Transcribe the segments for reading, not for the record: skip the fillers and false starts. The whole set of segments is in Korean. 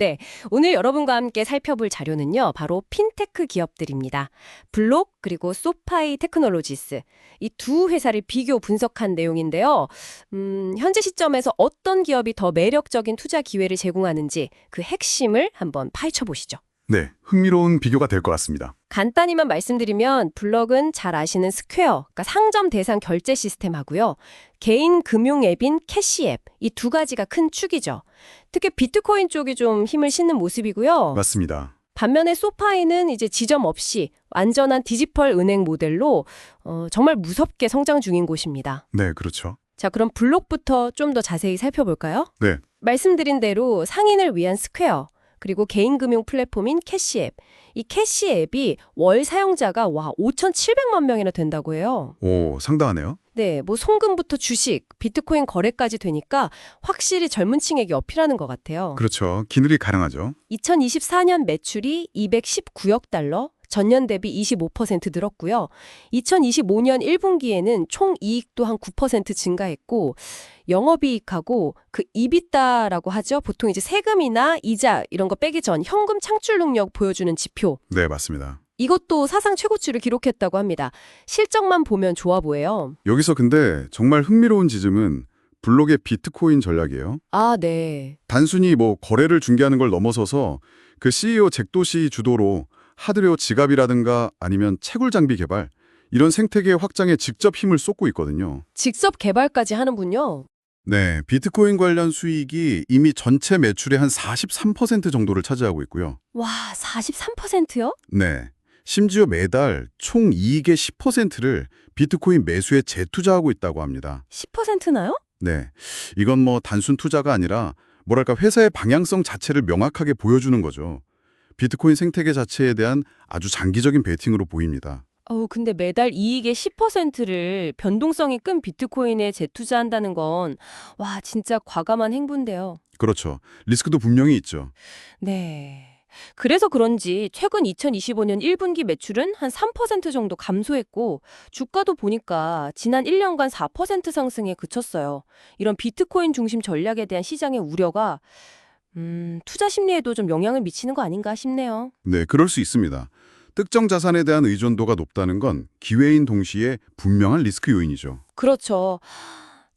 네, 오늘 여러분과 함께 살펴볼 자료는요, 바로 핀테크 기업들입니다. 블록 그리고 소파이 테크놀로지스 이 두 회사를 비교 분석한 내용인데요. 현재 시점에서 어떤 기업이 더 매력적인 투자 기회를 제공하는지 그 핵심을 한번 파헤쳐 보시죠. 네, 흥미로운 비교가 될 것 같습니다. 간단히만 말씀드리면 블럭은 잘 아시는 스퀘어, 그러니까 상점 대상 결제 시스템하고요. 개인 금융 앱인 캐시 앱, 이 두 가지가 큰 축이죠. 특히 비트코인 쪽이 좀 힘을 싣는 모습이고요. 맞습니다. 반면에 소파이는 이제 지점 없이 완전한 디지털 은행 모델로 정말 무섭게 성장 중인 곳입니다. 네, 그렇죠. 자, 그럼 블록부터 좀 더 자세히 살펴볼까요? 네, 말씀드린 대로 상인을 위한 스퀘어, 그리고 개인 금융 플랫폼인 캐시 앱. 이 캐시 앱이 월 사용자가 5,700만 명이나 된다고 해요. 오, 상당하네요. 네, 뭐 송금부터 주식, 비트코인 거래까지 되니까 확실히 젊은 층에게 어필하는 것 같아요. 그렇죠. 기늘이 가능하죠. 2024년 매출이 219억 달러, 전년 대비 25% 늘었고요. 2025년 1분기에는 총 이익도 한 9% 증가했고, 영업이익하고 그 EBITDA라고 하죠. 보통 이제 세금이나 이자 이런 거 빼기 전 현금 창출 능력 보여주는 지표. 네, 맞습니다. 이것도 사상 최고치를 기록했다고 합니다. 실적만 보면 좋아 보여요. 여기서 근데 정말 흥미로운 지점은 블록의 비트코인 전략이에요. 아, 네. 단순히 뭐 거래를 중개하는 걸 넘어서서 그 CEO 잭도시 주도로 하드웨어 지갑이라든가 아니면 채굴 장비 개발, 이런 생태계 확장에 직접 힘을 쏟고 있거든요. 직접 개발까지 하는군요. 네, 비트코인 관련 수익이 이미 전체 매출의 한 43% 정도를 차지하고 있고요. 와, 43%요? 네, 심지어 매달 총 이익의 10%를 비트코인 매수에 재투자하고 있다고 합니다. 10%나요? 네, 이건 뭐 단순 투자가 아니라 뭐랄까 회사의 방향성 자체를 명확하게 보여주는 거죠. 비트코인 생태계 자체에 대한 아주 장기적인 베팅으로 보입니다. 근데 매달 이익의 10%를 변동성이 큰 비트코인에 재투자한다는 건, 와, 진짜 과감한 행보인데요. 그렇죠. 리스크도 분명히 있죠. 네. 그래서 그런지 최근 2025년 1분기 매출은 한 3% 정도 감소했고, 주가도 보니까 지난 1년간 4% 상승에 그쳤어요. 이런 비트코인 중심 전략에 대한 시장의 우려가, 투자 심리에도 좀 영향을 미치는 거 아닌가 싶네요. 네, 그럴 수 있습니다. 특정 자산에 대한 의존도가 높다는 건 기회인 동시에 분명한 리스크 요인이죠. 그렇죠.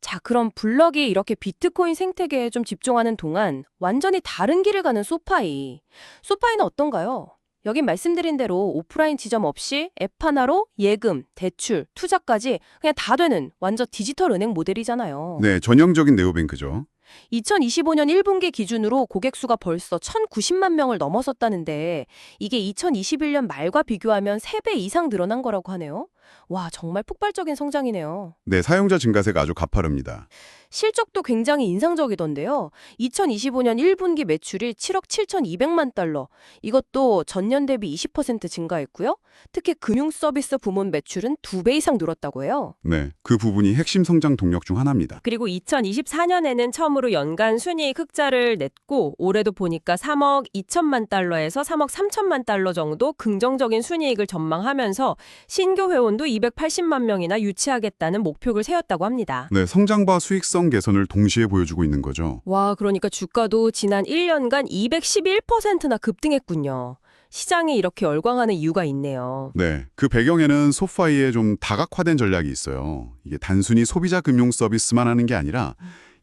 자, 그럼 블럭이 이렇게 비트코인 생태계에 좀 집중하는 동안 완전히 다른 길을 가는 소파이. 소파이는 어떤가요? 여긴 말씀드린 대로 오프라인 지점 없이 앱 하나로 예금, 대출, 투자까지 그냥 다 되는 완전 디지털 은행 모델이잖아요. 네, 전형적인 네오뱅크죠. 2025년 1분기 기준으로 고객 수가 벌써 1,090만 명을 넘어섰다는데 이게 2021년 말과 비교하면 3배 이상 늘어난 거라고 하네요. 와, 정말 폭발적인 성장이네요. 네, 사용자 증가세가 아주 가파릅니다. 실적도 굉장히 인상적이던데요. 2025년 1분기 매출이 7억 7,200만 달러. 이것도 전년 대비 20% 증가했고요. 특히 금융 서비스 부문 매출은 2배 이상 늘었다고 해요. 네, 그 부분이 핵심 성장 동력 중 하나입니다. 그리고 2024년에는 처음으로 연간 순이익 흑자를 냈고 올해도 보니까 3억 2천만 달러에서 3억 3천만 달러 정도 긍정적인 순이익을 전망하면서 신규 회원도 280만 명이나 유치하겠다는 목표를 세웠다고 합니다. 네, 성장과 수익성 개선을 동시에 보여주고 있는 거죠. 와, 그러니까 주가도 지난 1년간 211%나 급등했군요. 시장이 이렇게 열광하는 이유가 있네요. 네, 그 배경에는 소파이의 좀 다각화된 전략이 있어요. 이게 단순히 소비자 금융 서비스만 하는 게 아니라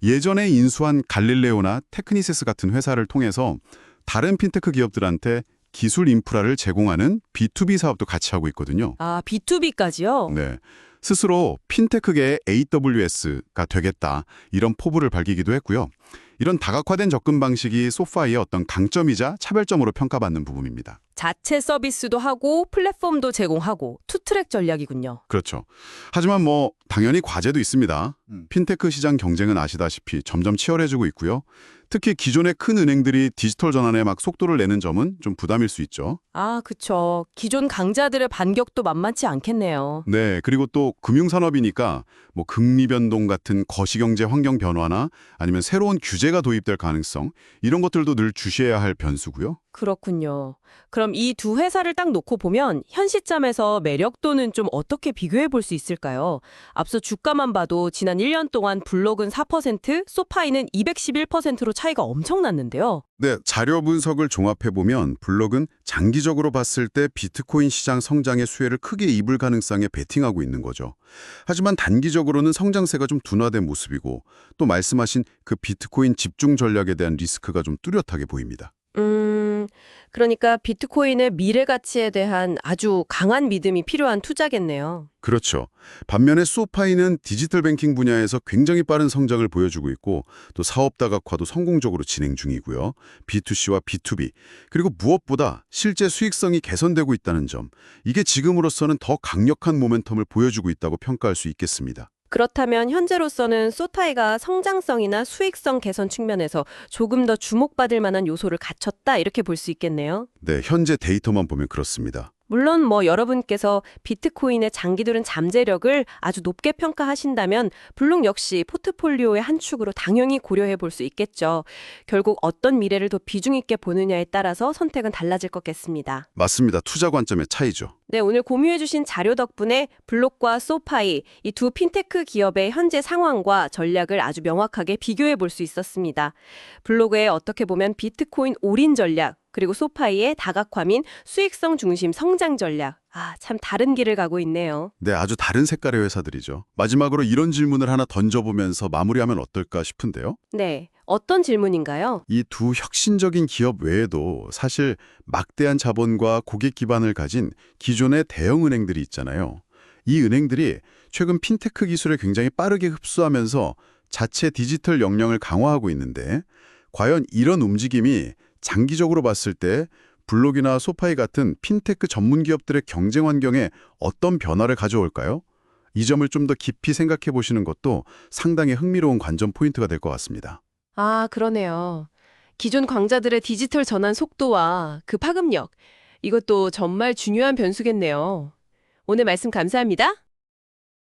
예전에 인수한 갈릴레오나 테크니세스 같은 회사를 통해서 다른 핀테크 기업들한테 기술 인프라를 제공하는 B2B 사업도 같이 하고 있거든요. 아, B2B까지요? 네, 스스로 핀테크계의 AWS가 되겠다, 이런 포부를 밝히기도 했고요. 이런 다각화된 접근 방식이 소파이의 어떤 강점이자 차별점으로 평가받는 부분입니다. 자체 서비스도 하고 플랫폼도 제공하고 투트랙 전략이군요. 그렇죠. 하지만 뭐 당연히 과제도 있습니다. 핀테크 시장 경쟁은 아시다시피 점점 치열해지고 있고요. 특히 기존의 큰 은행들이 디지털 전환에 막 속도를 내는 점은 좀 부담일 수 있죠. 아, 그쵸. 기존 강자들의 반격도 만만치 않겠네요. 네, 그리고 또 금융산업이니까 뭐 금리 변동 같은 거시경제 환경 변화나 아니면 새로운 규제가 도입될 가능성, 이런 것들도 늘 주시해야 할 변수고요. 그렇군요. 그럼 이 두 회사를 딱 놓고 보면 현 시점에서 매력도는 좀 어떻게 비교해 볼 수 있을까요? 앞서 주가만 봐도 지난 1년 동안 블록은 4%, 소파이는 211%로 차이가 엄청났는데요. 네, 자료 분석을 종합해보면 블록은 장기적으로 봤을 때 비트코인 시장 성장의 수혜를 크게 입을 가능성에 베팅하고 있는 거죠. 하지만 단기적으로는 성장세가 좀 둔화된 모습이고 또 말씀하신 그 비트코인 집중 전략에 대한 리스크가 좀 뚜렷하게 보입니다. 그러니까 비트코인의 미래 가치에 대한 아주 강한 믿음이 필요한 투자겠네요. 그렇죠. 반면에 소파이는 디지털 뱅킹 분야에서 굉장히 빠른 성장을 보여주고 있고 또 사업 다각화도 성공적으로 진행 중이고요. B2C와 B2B 그리고 무엇보다 실제 수익성이 개선되고 있다는 점 이게 지금으로서는 더 강력한 모멘텀을 보여주고 있다고 평가할 수 있겠습니다. 그렇다면 현재로서는 소타이가 성장성이나 수익성 개선 측면에서 조금 더 주목받을 만한 요소를 갖췄다 이렇게 볼 수 있겠네요. 네, 현재 데이터만 보면 그렇습니다. 물론 여러분께서 비트코인의 장기들은 잠재력을 아주 높게 평가하신다면 블록 역시 포트폴리오의 한 축으로 당연히 고려해 볼 수 있겠죠. 결국 어떤 미래를 더 비중 있게 보느냐에 따라서 선택은 달라질 것 같습니다. 맞습니다. 투자 관점의 차이죠. 네, 오늘 공유해 주신 자료 덕분에 블록과 소파이 이 두 핀테크 기업의 현재 상황과 전략을 아주 명확하게 비교해 볼 수 있었습니다. 블록의 어떻게 보면 비트코인 올인 전략 그리고 소파이의 다각화 민 수익성 중심 성장 전략. 참 다른 길을 가고 있네요. 네, 아주 다른 색깔의 회사들이죠. 마지막으로 이런 질문을 하나 던져보면서 마무리하면 어떨까 싶은데요. 네, 어떤 질문인가요? 이 두 혁신적인 기업 외에도 사실 막대한 자본과 고객 기반을 가진 기존의 대형 은행들이 있잖아요. 이 은행들이 최근 핀테크 기술을 굉장히 빠르게 흡수하면서 자체 디지털 역량을 강화하고 있는데 과연 이런 움직임이 장기적으로 봤을 때 블록이나 소파이 같은 핀테크 전문 기업들의 경쟁 환경에 어떤 변화를 가져올까요? 이 점을 좀 더 깊이 생각해 보시는 것도 상당히 흥미로운 관전 포인트가 될 것 같습니다. 그러네요. 기존 광자들의 디지털 전환 속도와 그 파급력, 이것도 정말 중요한 변수겠네요. 오늘 말씀 감사합니다.